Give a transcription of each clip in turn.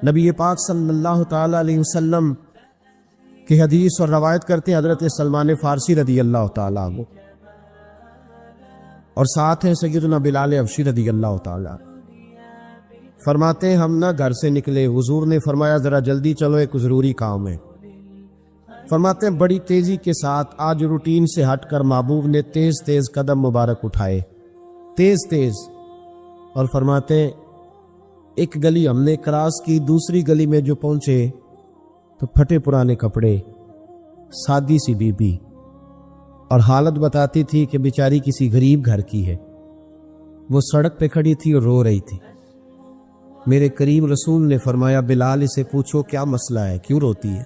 نبی پاک صلی اللہ تعالی علیہ وسلم کی حدیث اور روایت کرتے ہیں حضرت سلمان فارسی رضی اللہ تعالی عنہ، اور ساتھ ہیں سیدنا بلال حبشی رضی اللہ تعالی عنہ۔ فرماتے ہیں ہم نہ گھر سے نکلے، حضور نے فرمایا ذرا جلدی چلو، ایک ضروری کام ہے۔ فرماتے ہیں بڑی تیزی کے ساتھ آج روٹین سے ہٹ کر محبوب نے تیز تیز قدم مبارک اٹھائے، تیز تیز، اور فرماتے ہیں ایک گلی ہم نے کراس کی، دوسری گلی میں جو پہنچے تو پھٹے پرانے کپڑے، سادی سی بی بی، اور حالت بتاتی تھی کہ بیچاری کسی غریب گھر کی ہے۔ وہ سڑک پہ کھڑی تھی اور رو رہی تھی۔ میرے کریم رسول نے فرمایا بلال اسے پوچھو کیا مسئلہ ہے، کیوں روتی ہے؟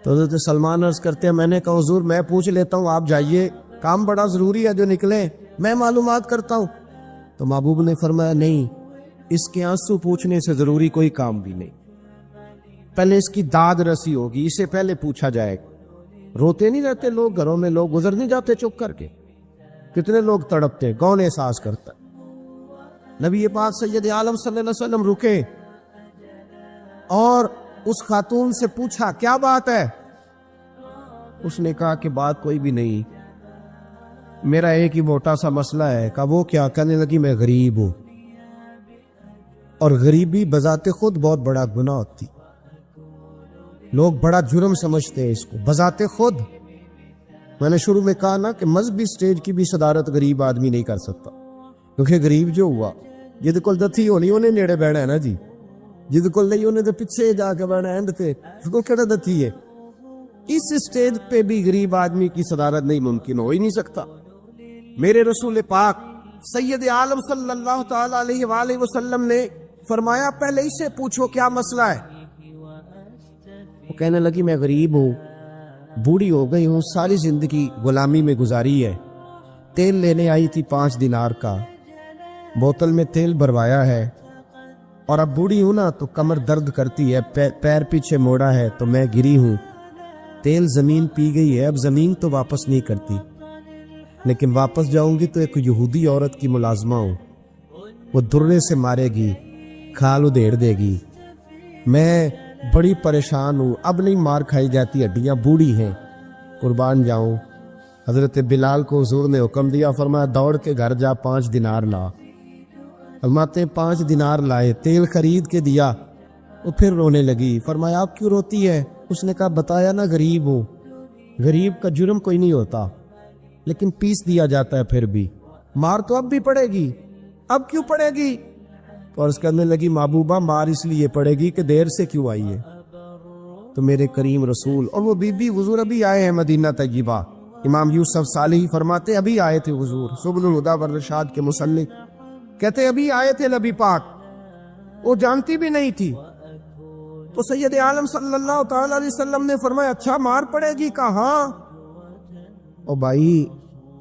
تو حضرت سلمان عرض کرتے ہیں میں نے کہا حضور میں پوچھ لیتا ہوں، آپ جائیے، کام بڑا ضروری ہے جو نکلے، میں معلومات کرتا ہوں۔ تو محبوب نے فرمایا نہیں، اس کے آنسو پوچھنے سے ضروری کوئی کام بھی نہیں، پہلے اس کی داد رسی ہوگی، اسے پہلے پوچھا جائے گا۔ روتے نہیں رہتے لوگ گھروں میں، لوگ گزر نہیں جاتے چپ کر کے، کتنے لوگ تڑپتے، کون احساس کرتا ہے؟ نبی پاک سید عالم صلی اللہ علیہ وسلم رکے اور اس خاتون سے پوچھا کیا بات ہے؟ اس نے کہا کہ بات کوئی بھی نہیں، میرا ایک ہی موٹا سا مسئلہ ہے۔ کہا وہ کیا؟ کہنے لگی میں غریب ہوں، اور غریبی بذات خود بہت بڑا گناہ ہوتی، لوگ بڑا جرم سمجھتے ہیں اس کو بذات خود۔ میں نے شروع میں کہا نا کہ مذہبی سٹیج کی بھی صدارت غریب آدمی نہیں کر سکتا، کیونکہ غریب جو ہوا جد کول دتھی ہونی انہیں نیڑے بیٹھنا ہے نا جی، جد کول نہیں انہیں تو پیچھے جا کے بیٹھنا ہے، تے اس کو کہڑا دتھی ہے۔ اس سٹیج پہ بھی غریب آدمی کی صدارت نہیں ممکن ہو ہی نہیں سکتا۔ میرے رسول پاک سید عالم صلی اللہ تعالی علیہ وآلہ وسلم نے فرمایا پہلے اسے پوچھو کیا مسئلہ ہے۔ وہ کہنے لگی میں غریب ہوں، بوڑھی ہو گئی ہوں، ساری زندگی غلامی میں گزاری ہے، تیل لینے آئی تھی 5 دینار کا، بوتل میں تیل بھروایا ہے، اور اب بوڑھی ہوں نا تو کمر درد کرتی ہے، پیر پیچھے موڑا ہے تو میں گری ہوں، تیل زمین پی گئی ہے، اب زمین تو واپس نہیں کرتی، لیکن واپس جاؤں گی تو ایک یہودی عورت کی ملازمہ ہوں، وہ درے سے مارے گی، کھال ادھیڑ دے گی، میں بڑی پریشان ہوں، اب نہیں مار کھائی جاتی، ہڈیاں بوڑھی ہیں، قربان جاؤں۔ حضرت بلال کو حضور نے حکم دیا، فرمایا دوڑ کے گھر جا 5 دینار لا۔ فرماتے 5 دینار لائے، تیل خرید کے دیا، وہ پھر رونے لگی۔ فرمایا آپ کیوں روتی ہے؟ اس نے کہا بتایا نا غریب ہوں، غریب کا جرم کوئی نہیں ہوتا، لیکن پیس دیا جاتا ہے، پھر بھی مار تو اب بھی پڑے گی، اب کیوں پڑے گی؟ تو عرض کرنے لگی محبوبہ مار اس لیے پڑے گی کہ دیر سے کیوں آئی ہے۔ تو میرے کریم رسول اور وہ بی بی حضور ابھی آئے ہیں مدینہ طیبہ، امام یوسف صالحی فرماتے ابھی آئے تھے حضور، سبل الہدی والرشاد کے مصنف کہتے ابھی آئے تھے نبی پاک، وہ جانتی بھی نہیں تھی۔ تو سید عالم صلی اللہ تعالی علیہ وسلم نے فرمایا اچھا مار پڑے گی؟ کہا ہاں۔ او بھائی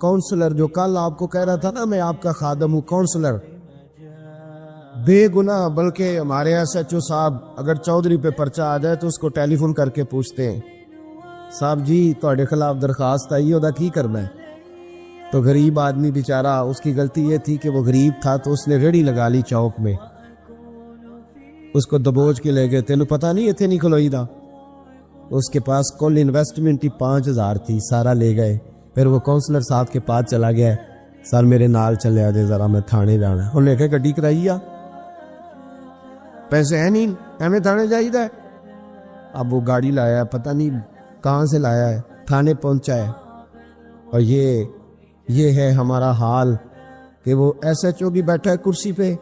کونسلر جو کل آپ کو کہہ رہا تھا نا میں آپ کا خادم ہوں، کونسلر بے گناہ، بلکہ ہمارے SHO صاحب اگر چودھری پہ پرچہ آ جائے تو اس کو ٹیلی فون کر کے پوچھتے ہیں صاحب جی تہاڈے خلاف درخواست آئی ہے، کی کرنا ہے؟ تو غریب آدمی بیچارہ، اس کی غلطی یہ تھی کہ وہ غریب تھا تو اس نے ریڑھی لگا لی چوک میں، اس کو دبوچ کے لے گئے، تینوں پتہ نہیں اتنے نہیں کھلوئی دا، اس کے پاس کل انویسٹمنٹ ہی 5000 تھی، سارا لے گئے۔ پھر وہ کونسلر صاحب کے پاس چلا گیا، سر میرے نال چلے آجے ذرا میں تھانے جانا ہے، انہوں نے کہا گڈی کرائی آ، پیسے ہیں نہیں ایویں تھانے جائیدا ہے۔ اب وہ گاڑی لایا ہے، پتہ نہیں کہاں سے لایا ہے، تھانے پہنچا ہے، اور یہ ہے ہمارا حال کہ وہ SHO بھی بیٹھا ہے کرسی پہ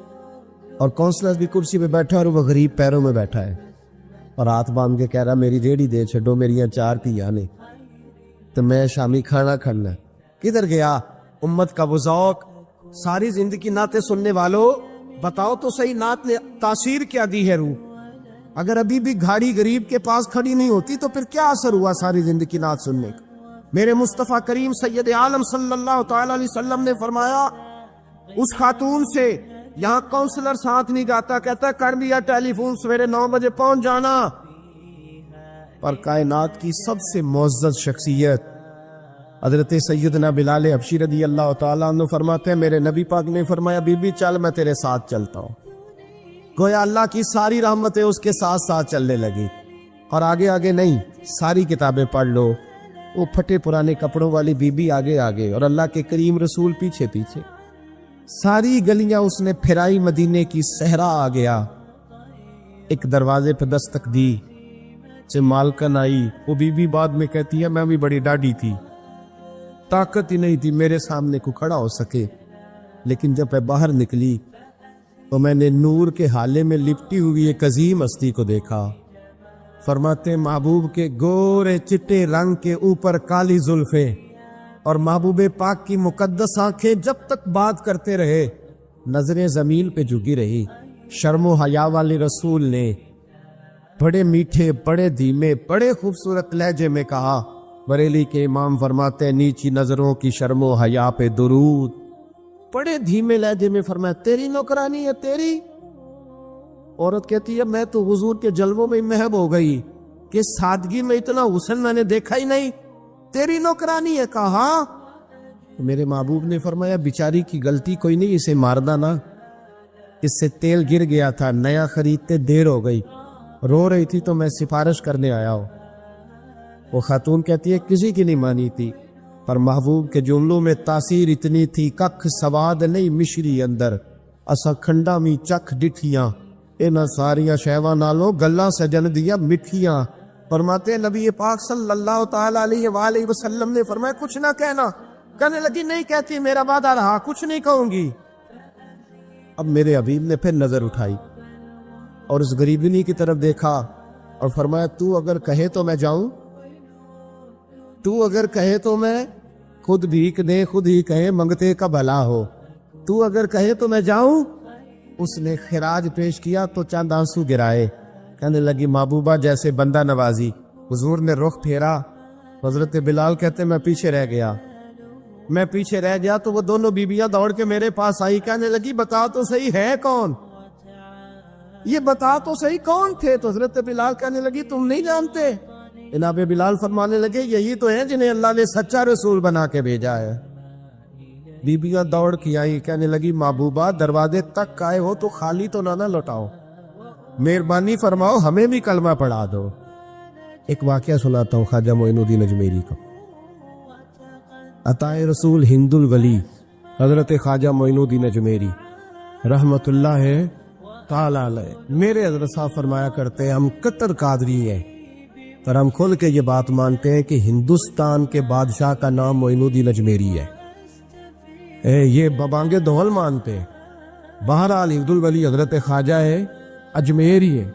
اور کونسلر بھی کرسی پہ بیٹھا ہے، اور وہ غریب پیروں میں بیٹھا ہے اور ہاتھ باندھ کے کہہ رہا میری ریڑھی دے چھڈو، میری 4 دھیاں نے تو میں شامی کھانا کھانا۔ کدھر گیا امت کا وہ ذوق؟ ساری زندگی نعتیں سننے والوں بتاؤ تو صحیح نعت نے تاثیر کیا دی ہے روح؟ اگر ابھی بھی گھاڑی غریب کے پاس کھڑی نہیں ہوتی تو پھر کیا اثر ہوا ساری زندگی نعت سننے کا؟ میرے مصطفیٰ کریم سید عالم صلی اللہ تعالی علیہ وسلم نے فرمایا اس خاتون سے، یہاں کونسلر ساتھ نہیں جاتا، کہتا کر لیا ٹیلی فون، سویرے 9 بجے پہنچ جانا، پر کائنات کی سب سے معزز شخصیت حضرت سیدنا بلال حبشی رضی اللہ تعالیٰ عنہ فرماتے ہیں میرے نبی پاک نے فرمایا بی بی چل میں تیرے ساتھ چلتا ہوں۔ گویا اللہ کی ساری رحمتیں اس کے ساتھ ساتھ چلنے لگی. اور آگے آگے نہیں، ساری کتابیں پڑھ لو. وہ پھٹے پرانے کپڑوں والی بی بی آگے آگے اور اللہ کے کریم رسول پیچھے پیچھے. ساری گلیاں اس نے پھرائی، مدینے کی صحرا آ گیا. ایک دروازے پہ دستک دی سے مالکن آئی. وہ بی بی بعد میں کہتی ہے میں بھی بڑی ڈاڈی تھی، طاقت ہی نہیں تھی میرے سامنے کو کھڑا ہو سکے. لیکن جب میں باہر نکلی تو میں نے نور کے حالے میں لپٹی ہوئی ایک عظیم ہستی کو دیکھا. فرماتے محبوب کے گورے چٹے رنگ کے اوپر کالی زلفیں اور محبوب پاک کی مقدس آنکھیں جب تک بات کرتے رہے نظریں زمین پہ جھکی رہی. شرم و حیا والے رسول نے بڑے میٹھے، بڑے دھیمے، بڑے خوبصورت لہجے میں کہا. بریلی کے امام فرماتے ہیں نیچی نظروں کی شرم و حیا پہ درود. بڑے دھیمے لہجے میں فرمایا تیری نوکرانی ہے تیری. عورت کہتی ہے میں تو حضور کے جلووں میں محب ہو گئی کہ سادگی میں اتنا حسن میں نے دیکھا ہی نہیں. تیری نوکرانی ہے. کہا میرے محبوب نے فرمایا بیچاری کی غلطی کوئی نہیں، اسے مارنا نا، اس سے تیل گر گیا تھا، نیا خریدتے دیر ہو گئی، رو رہی تھی تو میں سفارش کرنے آیا ہوں. وہ خاتون کہتی ہے کسی کی نہیں مانی تھی، پر محبوب کے جملوں میں تاثیر اتنی تھی ککھ سواد نہیں مشری اندر اسا کھنڈا می چکھ ڈٹھیاں انہاں ساریاں شہواں نالوں گلاں سجن دیا مٹھیاں. فرماتے نبی پاک صلی اللہ تعالی علیہ وآلہ وسلم نے فرمایا کچھ نہ کہنا. کہنے لگی نہیں کہتی، میرا وعدہ رہا کچھ نہیں کہوں گی. اب میرے حبیب نے پھر نظر اٹھائی اور اس غریبنی کی طرف دیکھا اور فرمایا تو اگر کہے تو میں جاؤں، تو اگر کہے تو میں خود بھیک دے، خود ہی کہے منگتے کا بھلا ہو، تو اگر کہے تو میں جاؤں. اس نے خراج پیش کیا تو چند آنسو گرائے. کہنے لگی محبوبہ جیسے بندہ نوازی. حضور نے رخ پھیرا. حضرت بلال کہتے میں پیچھے رہ گیا تو وہ دونوں بیبیاں دوڑ کے میرے پاس آئی. کہنے لگی بتا تو صحیح ہے کون، یہ بتا تو صحیح کون تھے. تو حضرت بلال کہنے لگی تم نہیں جانتے. جناب بلال فرمانے لگے یہی تو ہیں جنہیں اللہ نے سچا رسول بنا کے بھیجا ہے. بیبیاں دوڑ کی آئی. کہنے لگی محبوبہ دروازے تک آئے ہو تو خالی تو نہ لوٹاؤ، مہربانی فرماؤ ہمیں بھی کلمہ پڑھا دو. ایک واقعہ سناتا ہوں خواجہ معین الدین اجمیری کا. عطائے رسول ہند الولی حضرت خواجہ معین الدین اجمیری رحمت اللہ تعالی علیہ میرے حضرت صاحب فرمایا کرتے ہیں ہم کتر قادری ہیں پر ہم کھل کے یہ بات مانتے ہیں کہ ہندوستان کے بادشاہ کا نام معین الدین اجمیری ہے. یہ ببانگے دول مانتے ہیں. بہرحال ہند الولی حضرت خواجہ ہے اجمیری ہے.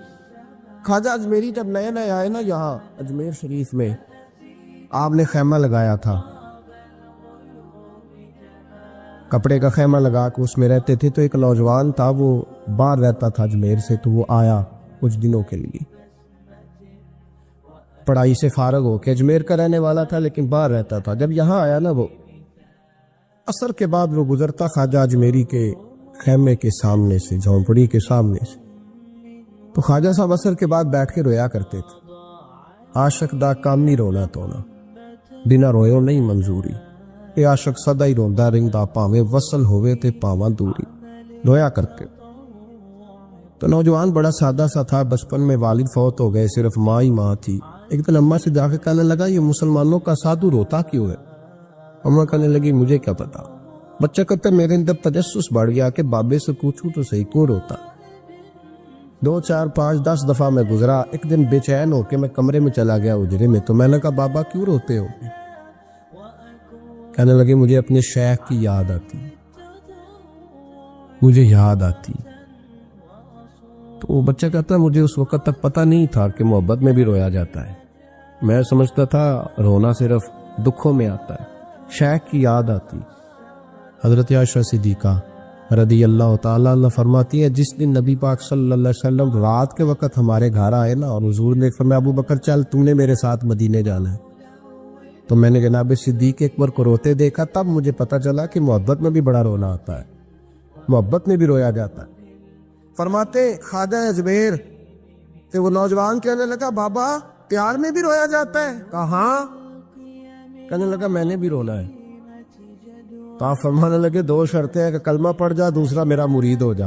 خواجہ اجمیری جب نئے نئے آئے نا یہاں اجمیر شریف میں، آپ نے خیمہ لگایا تھا، کپڑے کا خیمہ لگا کے اس میں رہتے تھے. تو ایک نوجوان تھا وہ باہر رہتا تھا اجمیر سے، تو وہ آیا کچھ دنوں کے لیے، پڑھائی سے فارغ ہو کے اجمیر کا رہنے والا تھا لیکن باہر رہتا تھا. جب یہاں آیا نا وہ عصر کے بعد وہ گزرتا خواجہ اجمیری کے خیمے کے سامنے سے، جھونپڑی کے سامنے سے، تو خواجہ صاحب عصر کے بعد بیٹھ کے رویا کرتے تھے. عاشق دا کام نہیں رونا تونا، بنا رویو نہیں منظوری، اے عاشق سدا ہی روندا رہندا پاویں وصل ہوئے تے پاواں دوری. رویا کرتے. تو نوجوان بڑا سادہ سا تھا، بچپن میں والد فوت ہو گئے، صرف ماں ہی ماں تھی. ایک دن اماں سے جا کے کہنے لگا یہ مسلمانوں کا سادھو روتا کیوں ہے؟ اماں کہنے لگی مجھے کیا پتا. بچہ کہتا میرے اندر تجسس بڑھ گیا کہ بابے سے پوچھوں تو صحیح کیوں روتا. 2 4 5 10 دفعہ میں گزرا. ایک دن بے چین ہو کے میں کمرے میں چلا گیا اجرے میں. تو میں نے کہا بابا کیوں روتے ہو؟ کہنے لگے مجھے اپنے شیخ کی یاد آتی، مجھے یاد آتی. تو وہ بچہ کہتا مجھے اس وقت تک پتہ نہیں تھا کہ محبت میں بھی رویا جاتا ہے. میں سمجھتا تھا رونا صرف دکھوں میں آتا ہے. شیخ کی یاد آتی. حضرت عائشہ صدیقہ رضی اللہ تعالیٰ عنہ فرماتی ہے جس دن نبی پاک صلی اللہ علیہ وسلم رات کے وقت ہمارے گھر آئے نا اور حضور نے فرمایا ابو بکر چل تم نے میرے ساتھ مدینے جانا ہے، تو میں نے جناب صدیق اکبر کو روتے دیکھا. تب مجھے پتا چلا کہ محبت میں بھی بڑا رونا آتا ہے، محبت میں بھی رویا جاتا ہے. فرماتے خواجہ اجمیر کہ وہ نوجوان کہنے لگا بابا پیار میں بھی رویا جاتا ہے؟ کہاں؟ کہنے لگا میں نے بھی رونا ہے. تو آپ فرمانے لگے 2 شرطیں ہیں کہ کلمہ پڑھ جا، دوسرا میرا مرید ہو جا.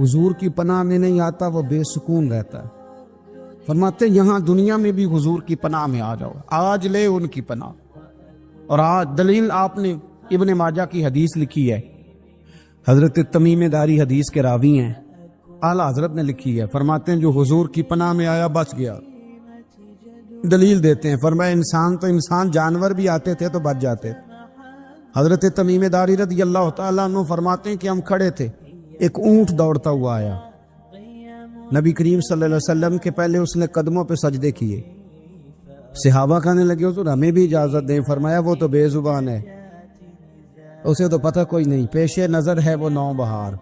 حضور کی پناہ میں نہیں آتا وہ بے سکون رہتا ہے۔ فرماتے ہیں یہاں دنیا میں بھی حضور کی پناہ میں آ جاؤ، آج لے ان کی پناہ۔ اور آج دلیل آپ نے ابن ماجہ کی حدیث لکھی ہے، حضرت تمیم داری حدیث کے راوی ہیں، اعلیٰ حضرت نے لکھی ہے، فرماتے ہیں جو حضور کی پناہ میں آیا بچ گیا۔ دلیل دیتے ہیں، فرمایا انسان جانور بھی آتے تھے تو بچ جاتے۔ حضرت تمیم داری رضی اللہ تعالیٰ عنہ فرماتے ہیں کہ ہم کھڑے تھے، ایک اونٹ دوڑتا ہوا آیا، نبی کریم صلی اللہ علیہ وسلم کے پہلے اس نے قدموں پہ سجدے کیے، صحابہ کہنے لگے حضور ہمیں بھی اجازت دیں، فرمایا وہ تو بے زبان ہے، اسے تو پتہ کوئی نہیں، پیش نظر ہے وہ نو بہار،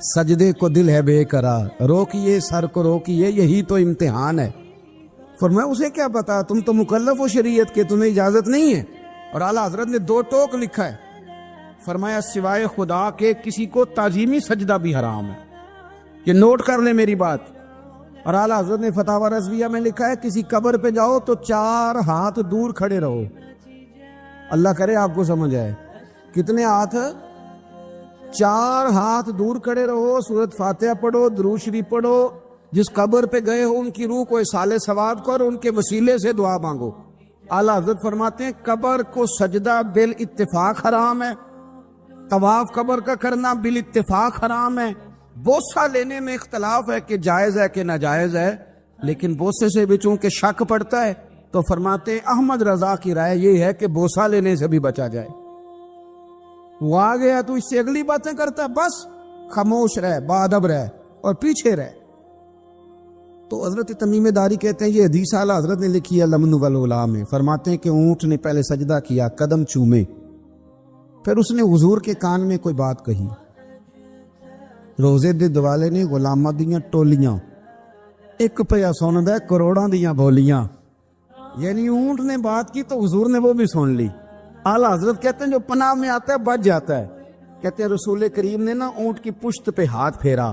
سجدے کو دل ہے بے قرار، روکیے سر کو روکیے یہی تو امتحان ہے۔ فرمایا اسے کیا پتا، تم تو مکلف ہو شریعت کے، تمہیں اجازت نہیں ہے۔ اور اعلیٰ حضرت نے 2 ٹوک لکھا ہے، فرمایا سوائے خدا کے کسی کو تعظیمی سجدہ بھی حرام ہے، یہ نوٹ کر لیں میری بات۔ اور اعلیٰ حضرت نے فتاوی رضویہ میں لکھا ہے کسی قبر پہ جاؤ تو 4 ہاتھ دور کھڑے رہو، اللہ کرے آپ کو سمجھ آئے، کتنے ہاتھ؟ 4 ہاتھ دور کھڑے رہو، سورۃ فاتحہ پڑھو، درود شریف پڑھو، جس قبر پہ گئے ہو ان کی روح کو اصال ثواب کرو، ان کے وسیلے سے دعا مانگو۔ اعلیٰ حضرت فرماتے ہیں قبر کو سجدہ بالاتفاق حرام ہے، طواف قبر کا کرنا بالاتفاق حرام ہے، بوسہ لینے میں اختلاف ہے کہ جائز ہے کہ ناجائز ہے، لیکن بوسے سے بھی چونکہ شک پڑتا ہے تو فرماتے ہیں احمد رضا کی رائے یہ ہے کہ بوسہ لینے سے بھی بچا جائے۔ وہ آ گیا تو اس سے اگلی باتیں کرتا ہے، بس خاموش رہ، باادب رہ اور پیچھے رہ۔ تو حضرت تمیم داری کہتے ہیں یہ حدیث اعلیٰ حضرت نے لکھی ہے لمن والعلا میں، فرماتے ہیں کہ اونٹ نے پہلے سجدہ کیا، قدم چومے، پھر اس نے حضور کے کان میں کوئی بات کہی، روزے دے دوالے نے غلامہ دیاں ٹولیاں، ایک پیا سن دے کروڑاں دیاں بولیاں، یعنی اونٹ نے بات کی تو حضور نے وہ بھی سن لی۔ اعلیٰ حضرت کہتے ہیں جو پناہ میں آتا ہے بچ جاتا ہے۔ کہتے ہیں رسول کریم نے نا اونٹ کی پشت پہ ہاتھ پھیرا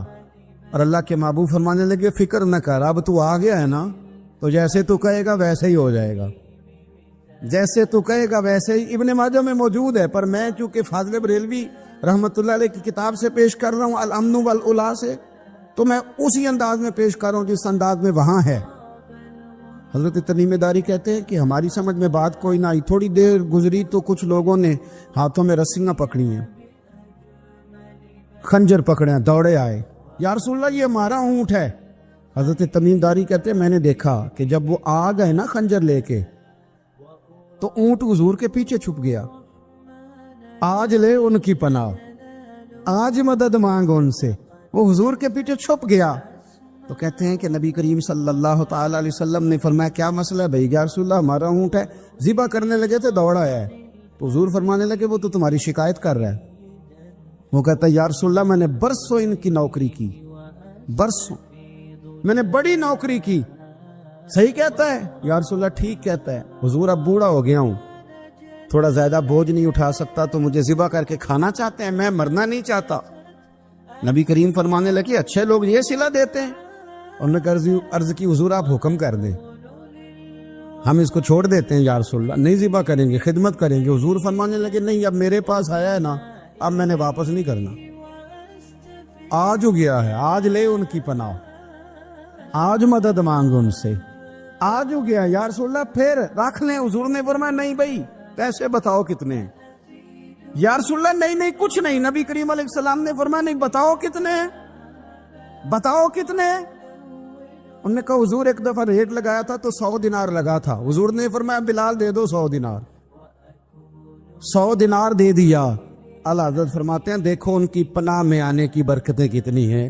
اور اللہ کے محبوب فرمانے لگے فکر نہ کر، اب تو آ گیا ہے نا، تو جیسے تو کہے گا ویسے ہی ہو جائے گا، جیسے تو کہے گا ویسے ہی۔ ابن ماجہ میں موجود ہے، پر میں چونکہ فاضل بریلوی رحمۃ اللہ علیہ کی کتاب سے پیش کر رہا ہوں الامن والعلا سے، تو میں اسی انداز میں پیش کر رہا ہوں جس انداز میں وہاں ہے۔ حضرت تمیم داری کہتے ہیں کہ ہماری سمجھ میں بات کوئی نہ آئی، تھوڑی دیر گزری تو کچھ لوگوں نے ہاتھوں میں رسیاں پکڑی ہیں، خنجر پکڑے ہیں، دوڑے آئے، یا رسول اللہ یہ ہمارا اونٹ ہے۔ حضرت تمیم داری کہتے ہیں میں نے دیکھا کہ جب وہ آ گئے نا خنجر لے کے تو اونٹ حضور کے پیچھے چھپ گیا، آج لے ان کی پناہ، آج مدد مانگ ان سے، وہ حضور کے پیچھے چھپ گیا۔ تو کہتے ہیں کہ نبی کریم صلی اللہ تعالی علیہ وسلم نے فرمایا کیا مسئلہ ہے بھائی؟ یا رسول اللہ ہمارا اونٹ ہے، ذبح کرنے لگے تھے دوڑا ہے، تو حضور فرمانے لگے وہ تو تمہاری شکایت کر رہا ہے۔ وہ کہتا ہے یا رسول اللہ میں نے برسوں ان کی نوکری کی، برسوں میں نے بڑی نوکری کی۔ صحیح کہتا ہے یا رسول اللہ؟ ٹھیک کہتا ہے حضور، اب بوڑھا ہو گیا ہوں، تھوڑا زیادہ بوجھ نہیں اٹھا سکتا، تو مجھے ذبح کر کے کھانا چاہتے ہیں، میں مرنا نہیں چاہتا۔ نبی کریم فرمانے لگے اچھے لوگ یہ صلہ دیتے ہیں، انہوں نے عرض کی حضور آپ حکم کر دیں، ہم اس کو چھوڑ دیتے ہیں یا رسول اللہ، نہیں ذبح کریں گے، خدمت کریں گے۔ حضور فرمانے لگے نہیں، اب میرے پاس آیا ہے نا، اب میں نے واپس نہیں کرنا، آج ہو گیا ہے، آج لے ان کی پناہ، آج مدد مانگ ان سے، آج ہو گیا یا رسول اللہ پھر رکھ لیں۔ حضور نے فرمایا نہیں بھائی پیسے بتاؤ کتنے ہیں؟ یا رسول اللہ نہیں کچھ نہیں۔ نبی کریم علیہ السلام نے فرمایا نہیں، بتاؤ کتنے ہیں، بتاؤ کتنے ہیں؟ انہوں نے کہا حضور ایک دفعہ ریٹ لگایا تھا تو 100 دینار لگا تھا، حضور نے فرمایا بلال دے دو 100 دینار، 100 دینار دے دیا۔ اعلیٰ حضرت فرماتے ہیں دیکھو ان کی پناہ میں آنے کی برکتیں کتنی ہیں۔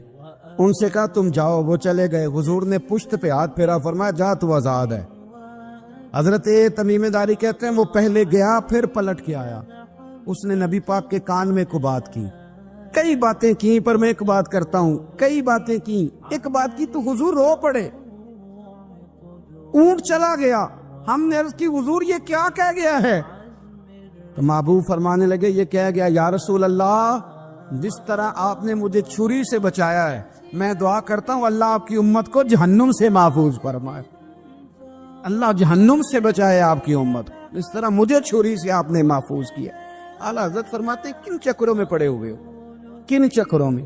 ان سے کہا تم جاؤ، وہ چلے گئے، حضور نے پشت پہ ہاتھ پھیرا، فرمایا جا تو آزاد ہے۔ حضرت تمیم داری کہتے ہیں وہ پہلے گیا پھر پلٹ کے آیا، اس نے نبی پاک کے کان میں کو بات کی، کئی باتیں کی، پر میں ایک بات کرتا ہوں، کئی باتیں کی، ایک بات کی تو حضور رو پڑے، اونٹ چلا گیا، ہم نے عرض کی حضور یہ کیا کہہ گیا ہے؟ تو محبوب فرمانے لگے یہ کہہ گیا یا رسول اللہ جس طرح آپ نے مجھے چھری سے بچایا ہے، میں دعا کرتا ہوں اللہ آپ کی امت کو جہنم سے محفوظ فرمائے، اللہ جہنم سے بچائے آپ کی امت، اس طرح مجھے چھری سے آپ نے محفوظ کیا۔ اعلیٰ حضرت فرماتے کن چکروں میں پڑے ہوئے ہو، کن چکروں میں؟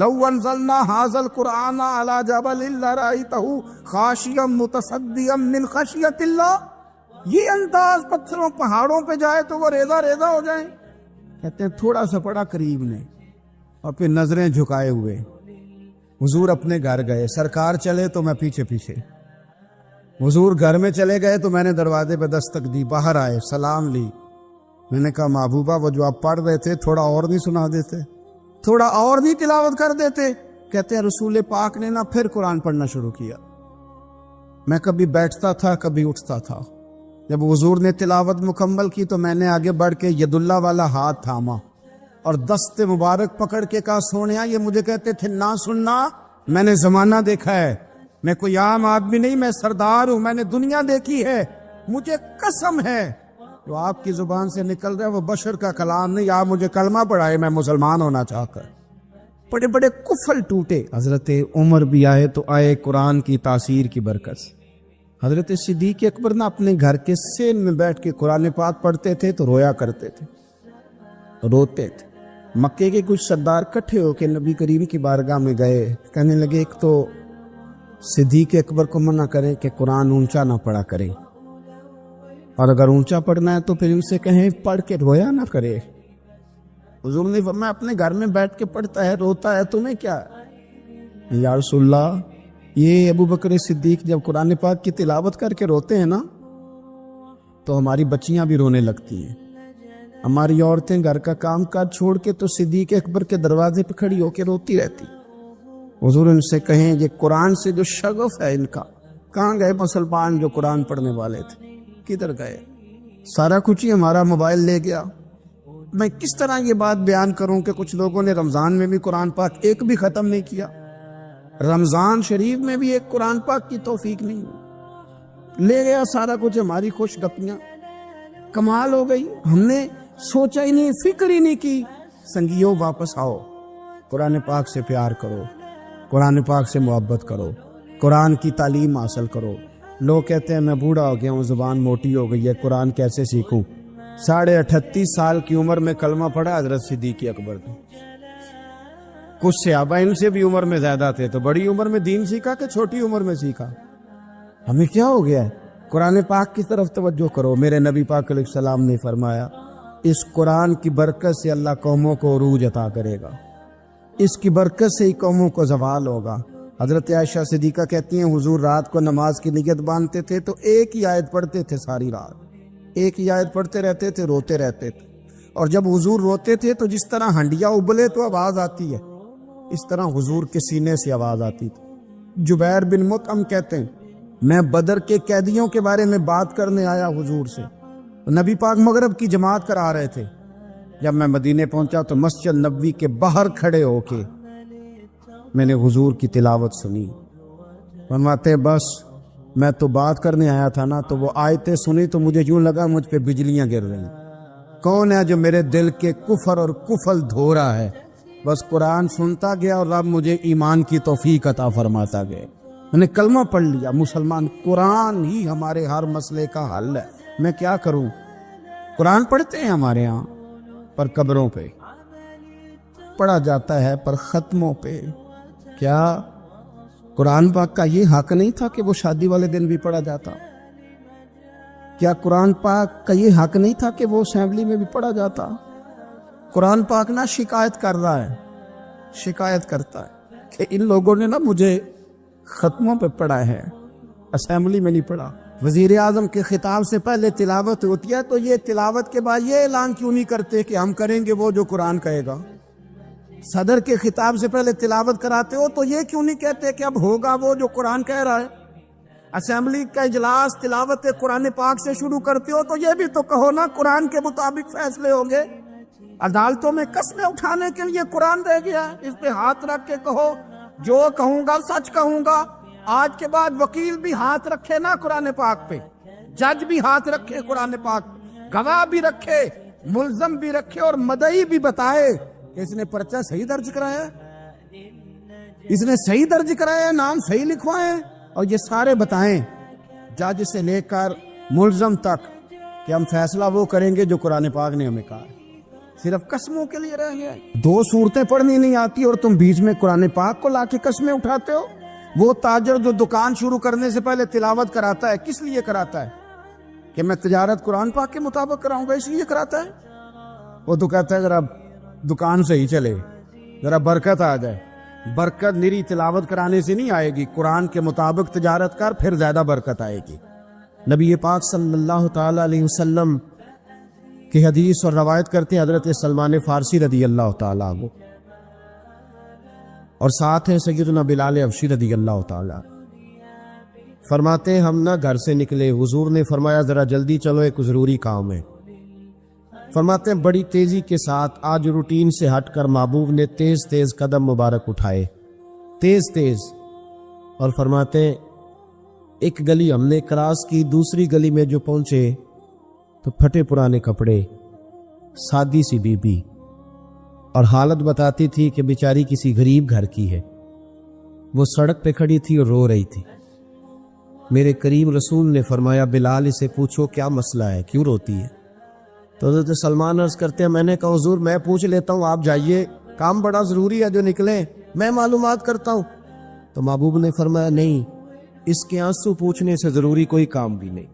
لو انزلنا هذا القرآن على جبل لرأيته خاشعا متصدعا من خشیۃ اللہ، یہ انداز پتھروں پہاڑوں پہ جائے تو وہ ریزہ ریزہ ہو جائیں۔ کہتے ہیں تھوڑا سا پڑا قریب نے اور پھر نظریں جھکائے ہوئے حضور اپنے گھر گئے۔ سرکار چلے تو میں پیچھے پیچھے، حضور گھر میں چلے گئے تو میں نے دروازے پہ دستک دی، باہر آئے، سلام لی۔ میں نے کہا محبوبہ وہ جو آپ پڑھ رہے تھے تھوڑا اور نہیں سنا دیتے، تھوڑا اور نہیں تلاوت کر دیتے؟ کہتے ہیں رسول پاک نے نا پھر قرآن پڑھنا شروع کیا۔ میں کبھی بیٹھتا تھا کبھی اٹھتا تھا، جب حضور نے تلاوت مکمل کی تو میں نے آگے بڑھ کے ید اللہ والا ہاتھ تھاما اور دست مبارک پکڑ کے کہا سونیا، یہ مجھے کہتے تھے نہ سننا، میں نے زمانہ دیکھا ہے، میں کوئی عام آدمی نہیں، میں سردار ہوں، میں نے دنیا دیکھی ہے، مجھے قسم ہے جو آپ کی زبان سے نکل رہا ہے وہ بشر کا کلام نہیں، آپ مجھے کلمہ پڑھائے میں مسلمان ہونا چاہ کر۔ بڑے بڑے کفل ٹوٹے۔ حضرت عمر بھی آئے تو آئے قرآن کی تاثیر کی برکت سے۔ حضرت صدیق اکبر نہ اپنے گھر کے سین میں بیٹھ کے قرآن پاک پڑھتے تھے تو رویا کرتے تھے، روتے تھے۔ مکے کے کچھ سردار کٹھے ہو کے نبی کریم کی بارگاہ میں گئے، کہنے لگے ایک تو صدیق اکبر کو منع کریں کہ قرآن اونچا نہ پڑھا کرے، اور اگر اونچا پڑھنا ہے تو پھر ان سے کہیں پڑھ کے رویا نہ کرے۔ حضور نے فرمایا اپنے گھر میں بیٹھ کے پڑھتا ہے روتا ہے، تمہیں کیا ہے؟ یا رسول اللہ، یہ ابو بکر صدیق جب قرآن پاک کی تلاوت کر کے روتے ہیں نا تو ہماری بچیاں بھی رونے لگتی ہیں، ہماری عورتیں گھر کا کام کاج چھوڑ کے تو صدیق اکبر کے دروازے پہ کھڑی ہو کے روتی رہتی۔ حضور ان سے کہیں یہ قرآن سے جو شغف ہے ان کا، کہاں گئے مسلمان جو قرآن پڑھنے والے تھے، کدھر گئے؟ سارا کچھ ہی ہمارا موبائل لے گیا۔ میں کس طرح یہ بات بیان کروں کہ کچھ لوگوں نے رمضان میں بھی قرآن پاک ایک بھی ختم نہیں کیا، رمضان شریف میں بھی ایک قرآن پاک کی توفیق نہیں ہوئی، لے گیا سارا کچھ ہماری خوش گپیاں۔ کمال ہو گئی، ہم نے سوچا ہی نہیں، فکر ہی نہیں کی۔ سنگیوں واپس آؤ، قرآن پاک سے پیار کرو، قرآن پاک سے محبت کرو، قرآن کی تعلیم حاصل کرو۔ لوگ کہتے ہیں میں بوڑھا ہو گیا ہوں، زبان موٹی ہو گئی ہے، قرآن کیسے سیکھوں؟ 38.5 سال کی عمر میں کلمہ پڑھا حضرت صدیق اکبر نے۔ کچھ صحابہ ان سے بھی عمر میں زیادہ تھے، تو بڑی عمر میں دین سیکھا کہ چھوٹی عمر میں سیکھا؟ ہمیں کیا ہو گیا ہے؟ قرآن پاک کی طرف توجہ کرو۔ میرے نبی پاک علیہ السلام نے فرمایا اس قرآن کی برکت سے اللہ قوموں کو عروج عطا کرے گا، اس کی برکت سے ہی قوموں کو زوال ہوگا۔ حضرت عائشہ صدیقہ کہتی ہیں حضور رات کو نماز کی نیت باندھتے تھے تو ایک ہی آیت پڑھتے تھے، ساری رات ایک ہی آیت پڑھتے رہتے تھے، روتے رہتے تھے، اور جب حضور روتے تھے تو جس طرح ہنڈیا ابلے تو آواز آتی ہے، اس طرح حضور کے سینے سے آواز آتی تھی۔ جبیر بن مطعم کہتے ہیں میں بدر کے قیدیوں کے بارے میں بات کرنے آیا حضور سے، نبی پاک مغرب کی جماعت کرا رہے تھے۔ جب میں مدینے پہنچا تو مسجد نبوی کے باہر کھڑے ہو کے میں نے حضور کی تلاوت سنی۔ فرماتے بس میں تو بات کرنے آیا تھا نا، تو وہ آیتیں سنی تو مجھے یوں لگا مجھ پہ بجلیاں گر رہی۔ کون ہے جو میرے دل کے کفر اور کفل دھو رہا ہے؟ بس قرآن سنتا گیا اور رب مجھے ایمان کی توفیق عطا فرماتا گیا، میں نے کلمہ پڑھ لیا، مسلمان۔ قرآن ہی ہمارے ہر مسئلے کا حل ہے۔ میں کیا کروں؟ قرآن پڑھتے ہیں ہمارے ہاں پر قبروں پہ پڑھا جاتا ہے، پر ختموں پہ۔ کیا قرآن پاک کا یہ حق نہیں تھا کہ وہ شادی والے دن بھی پڑھا جاتا؟ کیا قرآن پاک کا یہ حق نہیں تھا کہ وہ اسمبلی میں بھی پڑھا جاتا؟ قرآن پاک نہ شکایت کر رہا ہے، شکایت کرتا ہے کہ ان لوگوں نے نا مجھے ختموں پہ پڑھا ہے، اسمبلی میں نہیں پڑھا۔ وزیر اعظم کے خطاب سے پہلے تلاوت ہوتی ہے تو یہ تلاوت کے بعد یہ اعلان کیوں نہیں کرتے کہ ہم کریں گے وہ جو قرآن کہے گا؟ صدر کے خطاب سے پہلے تلاوت کراتے ہو تو یہ کیوں نہیں کہتے کہ اب ہوگا وہ جو قرآن کہہ رہا ہے؟ اسمبلی کا اجلاس تلاوت قرآن پاک سے شروع کرتے ہو تو یہ بھی تو کہو نا قرآن کے مطابق فیصلے ہوں گے۔ عدالتوں میں قسمیں اٹھانے کے لیے قرآن رہ گیا ہے، اس پہ ہاتھ رکھ کے کہو جو کہوں گا سچ کہوں گا۔ آج کے بعد وکیل بھی ہاتھ رکھے نا قرآن پاک پہ، جج بھی ہاتھ رکھے قرآن پاک پہ، گواہ بھی رکھے، ملزم بھی رکھے، اور مدعی بھی بتائے کہ اس نے پرچہ صحیح درج کرایا ہے، اس نے صحیح درج کرایا ہے، نام صحیح لکھوائے، اور یہ سارے بتائیں جج سے لے کر ملزم تک کہ ہم فیصلہ وہ کریں گے جو قرآن پاک نے ہمیں کہا ہے۔ صرف قسموں کے لیے رہ گیا ہے؟ 2 صورتیں پڑھنی نہیں آتی اور تم بیچ میں قرآن پاک کو لا کے قسمیں اٹھاتے ہو۔ وہ تاجر جو دکان شروع کرنے سے پہلے تلاوت کراتا ہے، کس لیے کراتا ہے؟ کہ میں تجارت قرآن پاک کے مطابق کراؤں گا، اس لیے کراتا ہے۔ وہ تو کہتا ہے ذرا دکان سے ہی چلے، ذرا برکت آ جائے۔ برکت نری تلاوت کرانے سے نہیں آئے گی، قرآن کے مطابق تجارت کر، پھر زیادہ برکت آئے گی۔ نبی پاک صلی اللہ تعالی علیہ وسلم کی حدیث اور روایت کرتے ہیں حضرت سلمان فارسی رضی اللہ تعالیٰ عنہ، اور ساتھ ہیں سیدنا بلال حبشی رضی اللہ تعالیٰ۔ فرماتے ہیں ہم نہ گھر سے نکلے، حضور نے فرمایا ذرا جلدی چلو، ایک ضروری کام ہے۔ فرماتے ہیں بڑی تیزی کے ساتھ آج روٹین سے ہٹ کر محبوب نے تیز تیز قدم مبارک اٹھائے، تیز تیز، اور فرماتے ہیں ایک گلی ہم نے کراس کی، دوسری گلی میں جو پہنچے تو پھٹے پرانے کپڑے، سادی سی بی بی، اور حالت بتاتی تھی کہ بیچاری کسی غریب گھر کی ہے۔ وہ سڑک پہ کھڑی تھی اور رو رہی تھی۔ میرے کریم رسول نے فرمایا بلال اسے پوچھو کیا مسئلہ ہے، کیوں روتی ہے؟ تو حضرت سلمان عرض کرتے ہیں میں نے کہا حضور میں پوچھ لیتا ہوں، آپ جائیے، کام بڑا ضروری ہے جو نکلے، میں معلومات کرتا ہوں۔ تو محبوب نے فرمایا نہیں، اس کے آنسو پوچھنے سے ضروری کوئی کام بھی نہیں،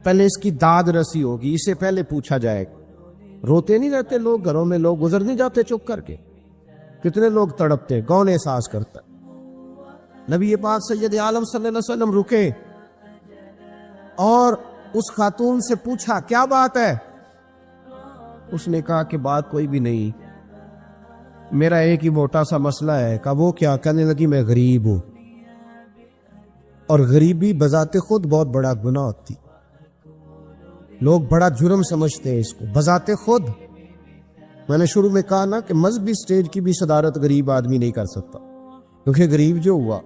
پہلے اس کی داد رسی ہوگی، اسے پہلے پوچھا جائے گا۔ روتے نہیں رہتے لوگ گھروں میں، لوگ گزر نہیں جاتے چپ کر کے، کتنے لوگ تڑپتے، کون احساس کرتا ہے؟ نبی پاک سید عالم صلی اللہ علیہ وسلم رکے اور اس خاتون سے پوچھا کیا بات ہے؟ اس نے کہا کہ بات کوئی بھی نہیں، میرا ایک ہی موٹا سا مسئلہ ہے۔ کہا وہ کیا؟ کہنے لگی میں غریب ہوں، اور غریبی بذات خود بہت بڑا گناہ ہوتی، لوگ بڑا جرم سمجھتے ہیں اس کو بذات خود۔ میں نے شروع میں کہا نا کہ مذہبی سٹیج کی بھی صدارت غریب آدمی نہیں کر سکتا، کیونکہ غریب جو ہوا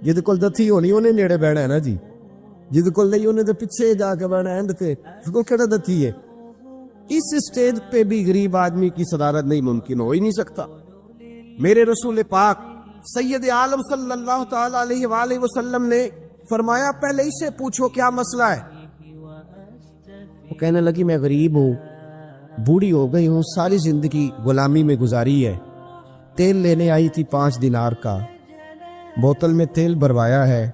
جد کول دتھی ہونی انہیں نیڑے بیٹھنا ہے نا جی، جد کول نہیں انہیں تو پیچھے جا کے بیٹھنا ہے، اینڈ تے اس کو کہنا دتھی ہے۔ اس سٹیج پہ بھی غریب آدمی کی صدارت نہیں ممکن ہو ہی نہیں سکتا۔ میرے رسول پاک سید عالم صلی اللہ تعالی علیہ وآلہ وسلم نے فرمایا پہلے اسے پوچھو کیا مسئلہ ہے۔ وہ کہنے لگی میں غریب ہوں، بوڑھی ہو گئی ہوں، ساری زندگی غلامی میں گزاری ہے، تیل لینے آئی تھی 5 دینار کا، بوتل میں تیل بھروایا ہے،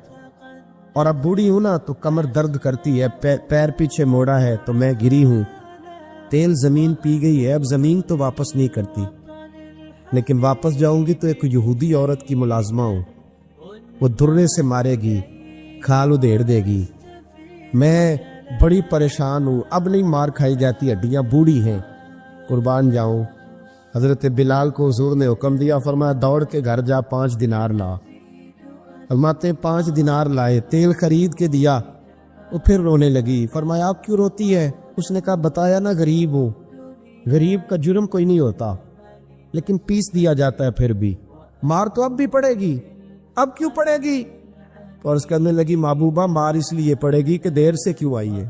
اور اب بوڑھی ہوں نا تو کمر درد کرتی ہے، پیر پیچھے موڑا ہے تو میں گری ہوں، تیل زمین پی گئی ہے، اب زمین تو واپس نہیں کرتی، لیکن واپس جاؤں گی تو ایک یہودی عورت کی ملازمہ ہوں، وہ درے سے مارے گی، کھال ادھیڑ دے گی، میں بڑی پریشان ہوں، اب نہیں مار کھائی جاتی، ہڈیاں بوڑھی ہیں، قربان جاؤں۔ حضرت بلال کو حضور نے حکم دیا، فرمایا دوڑ کے گھر جا 5 دینار لا۔ فرماتے 5 دینار لائے، تیل خرید کے دیا، وہ پھر رونے لگی۔ فرمایا آپ کیوں روتی ہے؟ اس نے کہا بتایا نا غریب ہوں، غریب کا جرم کوئی نہیں ہوتا، لیکن پیس دیا جاتا ہے، پھر بھی مار تو اب بھی پڑے گی، اب کیوں پڑے گی؟ تو عرض کرنے لگی محبوبہ مار اس لیے پڑے گی کہ دیر سے کیوں آئی ہے۔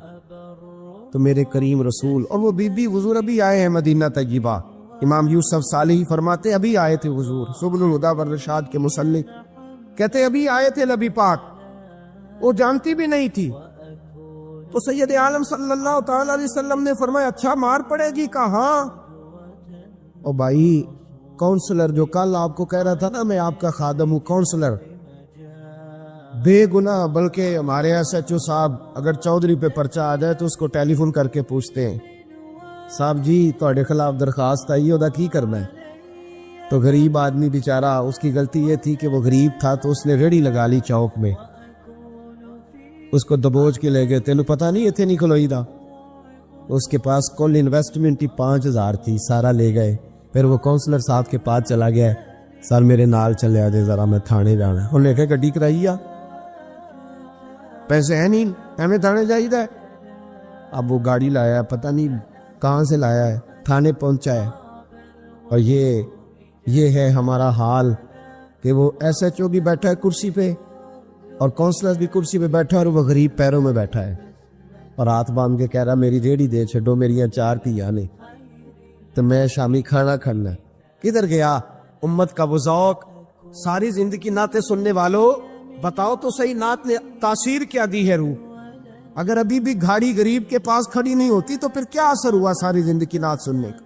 تو میرے کریم رسول اور وہ بی بی حضور ابھی آئے ہیں مدینہ طیبہ، امام یوسف صالحی فرماتے ابھی آئے تھے حضور، سبل الہدی والرشاد کے مصنف کہتے ابھی آئے تھے نبی پاک، وہ جانتی بھی نہیں تھی۔ تو سید عالم صلی اللہ تعالی علیہ وسلم نے فرمایا اچھا مار پڑے گی؟ کہا ہاں۔ او بھائی کونسلر جو کل آپ کو کہہ رہا تھا نا میں آپ کا خادم ہوں، کونسلر بے گناہ، بلکہ ہمارے SHO صاحب اگر چودھری پہ پرچہ آ جائے تو اس کو ٹیلی فون کر کے پوچھتے ہیں صاحب جی تہاڈے خلاف درخواست آئی ہے، کی کرنا ہے؟ تو غریب آدمی بیچارہ، اس کی غلطی یہ تھی کہ وہ غریب تھا تو اس نے ریڑھی لگا لی چوک میں، اس کو دبوچ کے لے گئے، تینوں پتہ نہیں اتنے نہیں کھلوئی دا، اس کے پاس کل انویسٹمنٹ ہی 5000 تھی، سارا لے گئے۔ پھر وہ کونسلر صاحب کے پاس چلا گیا، سر میرے نال چلے آجے ذرا میں تھانے جانا ہے، انہوں نے کہا گڈی کرائی آ، پیسے ہیں نہیں ہمیں تھانے جائیدہ ہے۔ اب وہ گاڑی لایا ہے، پتہ نہیں کہاں سے لایا ہے، تھانے پہنچا ہے، اور یہ ہے ہمارا حال کہ وہ SHO بھی بیٹھا ہے کرسی پہ اور کونسلر بھی کرسی پہ بیٹھا ہے، اور وہ غریب پیروں میں بیٹھا ہے اور ہاتھ باندھ کے کہہ رہا میری ریڑھی دے چھڈو، میری 4 تھیاں نے تو میں شامی کھانا کھانا۔ کدھر گیا امت کا وہ ذوق؟ ساری زندگی نعتیں سننے والوں بتاؤ تو صحیح، نعت نے تاثیر کیا دی ہے روح؟ اگر ابھی بھی گھاڑی غریب کے پاس کھڑی نہیں ہوتی تو پھر کیا اثر ہوا ساری زندگی نعت سننے کا؟